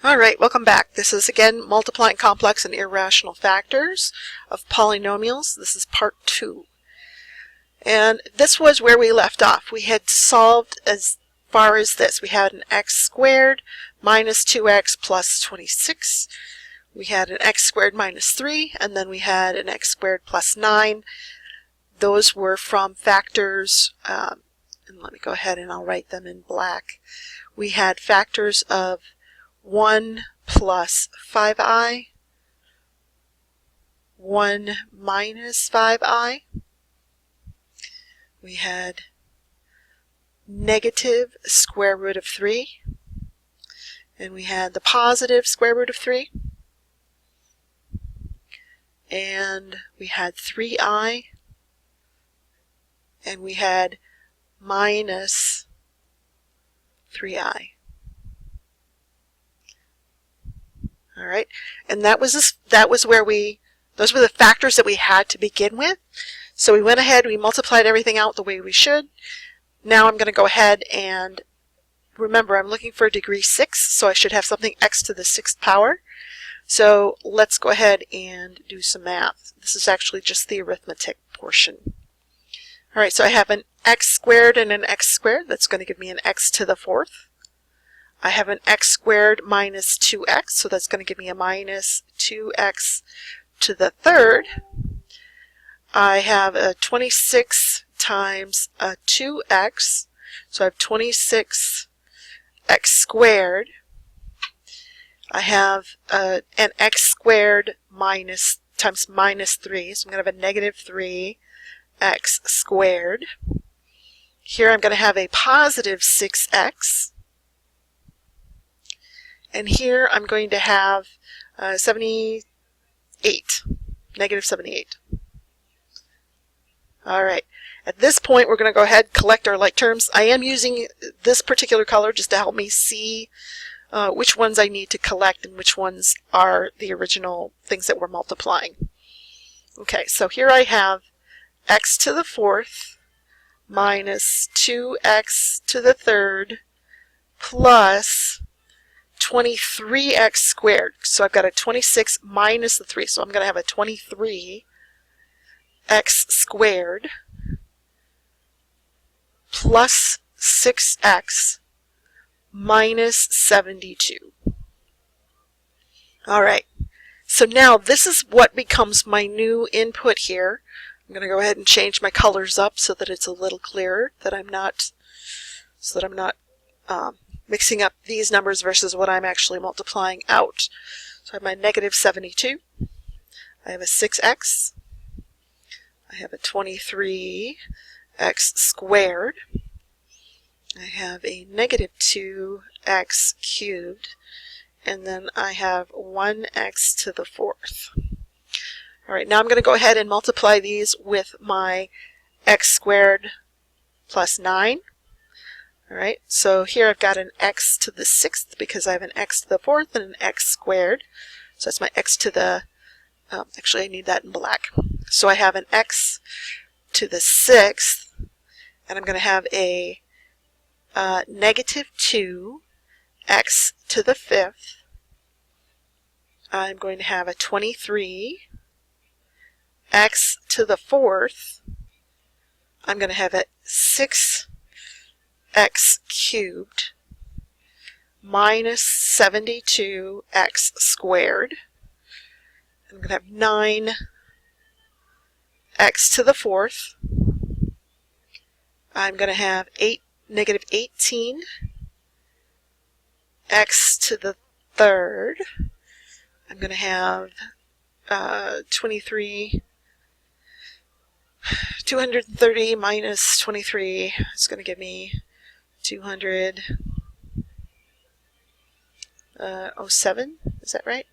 Alright, welcome back. This is again multiplying complex and irrational factors of polynomials. This is part 2. And this was where we left off. We had solved as far as this. We had an x squared minus 2x plus 26. We had an x squared minus 3, and then we had an x squared plus 9. Those were from factors, and let me go ahead and I'll write them in black. We had factors of 1 plus 5i, 1 minus 5i. We had negative square root of 3, and we had the positive square root of 3, and we had 3i, and we had minus 3i. All right, and those were the factors that we had to begin with. So we went ahead, we multiplied everything out the way we should. Now I'm going to go ahead and remember I'm looking for degree 6, so I should have something x to the 6th power. So let's go ahead and do some math. This is actually just the arithmetic portion. All right, so I have an x squared and an x squared. That's going to give me an x to the 4th. I have an x squared minus 2x, so that's going to give me a minus 2x to the 3rd. I have a 26 times a 2x, so I have 26x squared. I have an x squared times minus 3, so I'm going to have a negative 3x squared. Here I'm going to have a positive 6x. And here I'm going to have 78, negative 78. All right. At this point, we're going to go ahead and collect our like terms. I am using this particular color just to help me see which ones I need to collect and which ones are the original things that we're multiplying. Okay, so here I have x to the 4th minus 2x to the 3rd plus 23x squared. So I've got a 26 minus the 3, so I'm going to have a 23x squared plus 6x minus 72. All right, so now this is what becomes my new input here. I'm going to go ahead and change my colors up so that it's a little clearer, that I'm not mixing up these numbers versus what I'm actually multiplying out. So I have my negative 72. I have a 6x. I have a 23x squared. I have a negative 2x cubed. And then I have 1x to the 4th. All right, now I'm going to go ahead and multiply these with my x squared plus 9. All right, so here I've got an x to the 6th because I have an x to the 4th and an x squared. So that's my x to the, actually I need that in black. So I have an x to the 6th, and I'm going to have a negative 2x to the 5th. I'm going to have a 23x to the 4th. I'm going to have a 6x cubed minus 72x squared. I'm going to have 9x to the 4th. I'm going to have negative 18x to the 3rd. I'm going to have 230 minus 23 is going to give me 207, is that right?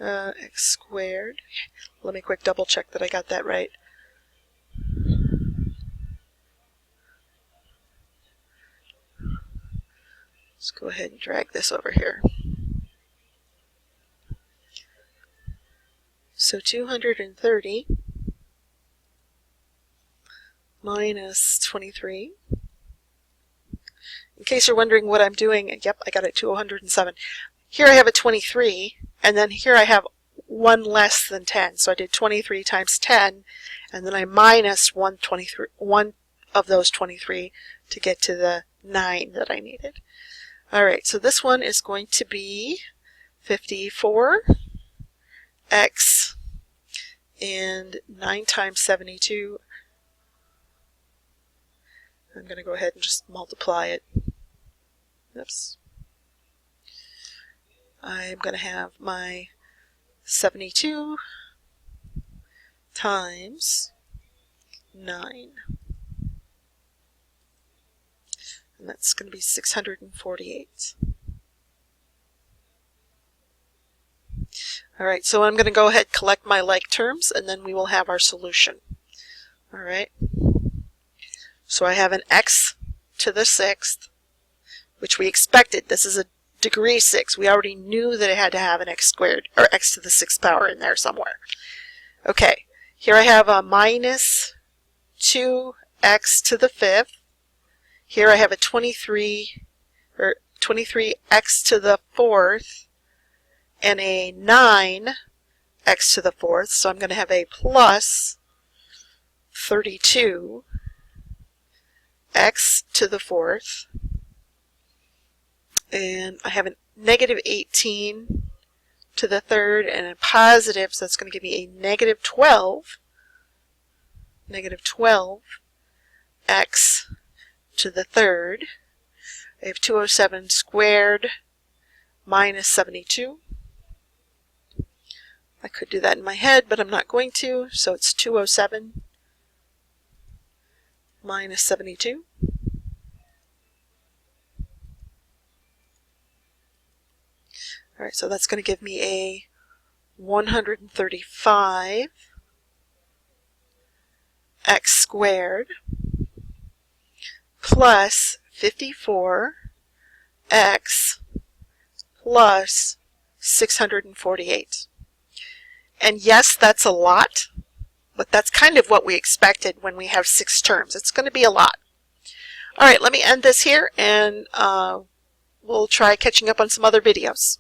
X squared. Let me quick double check that I got that right. Let's go ahead and drag this over here. So 230 minus 23 in case you're wondering what I'm doing, yep, I got it 207. Here I have a 23, and then here I have one less than 10. So I did 23 times 10, and then I minus one of those 23 to get to the 9 that I needed. All right, so this one is going to be 54x, and 9 times 72. I'm going to go ahead and just multiply it. Oops. I'm going to have my 72 times 9. And that's going to be 648. All right, so I'm going to go ahead and collect my like terms, and then we will have our solution. All right. So I have an x to the 6th, which we expected. This is a degree 6. We already knew that it had to have an x squared, or x to the 6th power in there somewhere. Okay, here I have a minus 2x to the 5th. Here I have a 23x to the 4th, and a 9x to the 4th. So I'm going to have a plus 32 x to the 4th, and I have a negative 18 to the 3rd and a positive, so that's going to give me a negative 12 x to the 3rd. I have 207 squared minus 72. I could do that in my head, but I'm not going to, so it's 207 minus 72. All right, so that's going to give me a 135 x squared plus 54 x plus 648. And yes, that's a lot, but that's kind of what we expected when we have 6 terms. It's going to be a lot. All right, let me end this here, and we'll try catching up on some other videos.